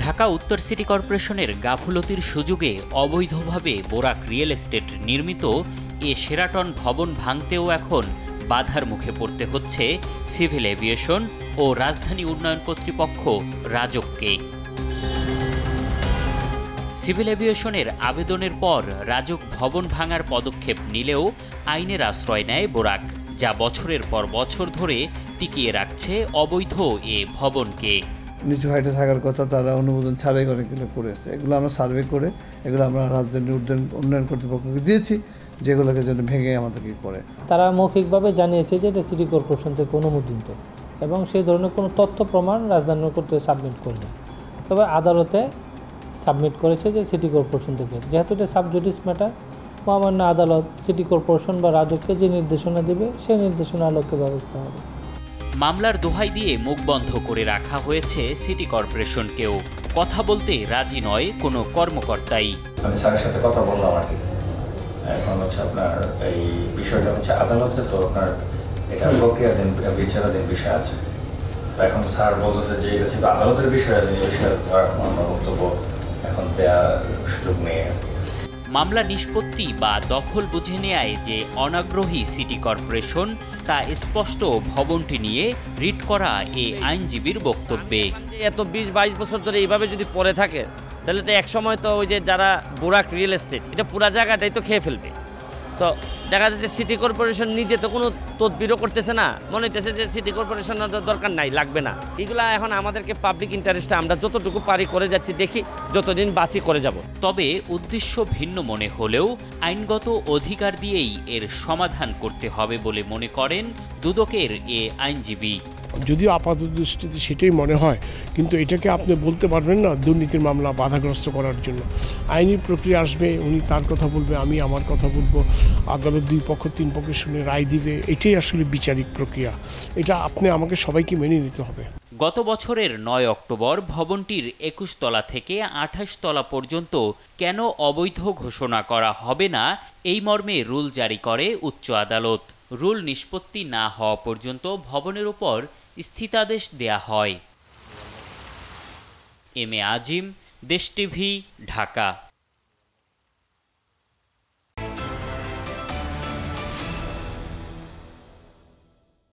ঢাকা উত্তর সিটি কর্পোরেশনের গাফুলতির সুযোগে অবৈধভাবে বোরাক রিয়েল এস্টেট নির্মিত এ শেরাটন ভবন ভাঙতেও এখন বাধার মুখে পড়তে হচ্ছে সিভিল এভিয়েশন ও রাজধানী উন্নয়ন কর্তৃপক্ষ রাজউককে। সিভিল এভিয়েশনের আবেদনের পর রাজউক ভবন ভাঙার পদক্ষেপ নিলেও আইনের আশ্রয় নেয় বোরাক, যা বছরের পর বছর ধরে টিকিয়ে রাখছে অবৈধ এ ভবনকে। নিচু হাইটে থাকার কথা তারা অনুমোদন ছাড়াই অনেকগুলো করেছে। এগুলো আমরা সার্ভে করে এগুলো আমরা রাজধানী উন্নয়ন কর্তৃপক্ষকে দিয়েছি, যেগুলোকে যেন ভেঙে আমাদেরকে করে। তারা মৌখিকভাবে জানিয়েছে যে এটা সিটি কর্পোরেশন থেকে অনুমোদিত এবং সেই ধরনের কোনো তথ্য প্রমাণ রাজধানী কর্তৃপক্ষ সাবমিট করবে। তবে আদালতে সাবমিট করেছে যে সিটি কর্পোরেশন থেকে, যেহেতু এটা সাবজুডিস ম্যাটার, মহামান্য আদালত সিটি কর্পোরেশন বা রাজউককে যে নির্দেশনা দেবে সেই নির্দেশনা আলোকে ব্যবস্থা হবে। মামলার দোহাই দিয়ে মুখ বন্ধ করে রাখা হয়েছে সিটি কর্পোরেশনকেও। কথা বলতে রাজি নয় কোনো কর্মকর্তাই। আমি স্যারের সাথে কথা বললাম আর কি। এখন হচ্ছে আপনার এই বিষয়টা হচ্ছে আদালতে, তো আপনার এটা প্রক্রিয়াধীন বিচারাধীন বিষয় আছে। তো এখন স্যার বলতেছে যে এটা যেহেতু আদালতের বিষয়, এই বিষয়ে আমার বক্তব্য এখন দেওয়ার সুযোগ নেই। মামলা নিষ্পত্তি বা দখল বুঝে নেয় যে অনাগ্রহী সিটি কর্পোরেশন, তা স্পষ্ট ভবনটি নিয়ে রিট করা এ আইনজীবীর বক্তব্যে। এত 20-22 বছর ধরে এইভাবে যদি পড়ে থাকে তাহলে তো এক সময় তো ওই যে যারা বোরাক রিয়েল এস্টেট এটা পুরা জায়গাটাই তো খেয়ে ফেলবে। তো দেখা যাচ্ছে সিটি কর্পোরেশন নিজে তো কোনো তদবিরও করতেছে না, মনে হইতেছে যে সিটি কর্পোরেশনের দরকার নাই, লাগবে না। এগুলা এখন আমাদেরকে পাবলিক ইন্টারেস্টে আমরা যতটুকু পারি করে যাচ্ছি, দেখি যতদিন বাঁচি করে যাব। তবে উদ্দেশ্য ভিন্ন মনে হলেও আইনগত অধিকার দিয়েই এর সমাধান করতে হবে বলে মনে করেন দুদকের এ আইনজীবী। যদিও আপাত দৃষ্টিতে সেটাই মনে হয়, কিন্তু এটাকে আপনি বলতে পারবেন না দুর্নীতির মামলা বাধাগ্রস্ত করার জন্য। আইনি প্রক্রিয়া আসবে, উনি তার কথা বলবে, আমি আমার কথা বলবো, আদালত 2 পক্ষ 3 পক্ষ শুনে রায় দিবে। এটাই আসলে বিচারিক প্রক্রিয়া, এটা আপনি আমাকে সবাইকে মেনে নিতে হবে। গত বছরের 9 অক্টোবর ভবনটির 21 তলা থেকে 28 তলা পর্যন্ত কেন অবৈধ ঘোষণা করা হবে না, এই মর্মে রুল জারি করে উচ্চ আদালত। রুল নিষ্পত্তি না হওয়া পর্যন্ত ভবনের উপর স্থিতাদেশ দেয়া হয়। এম এ আজিম, দেশ টিভি, ঢাকা।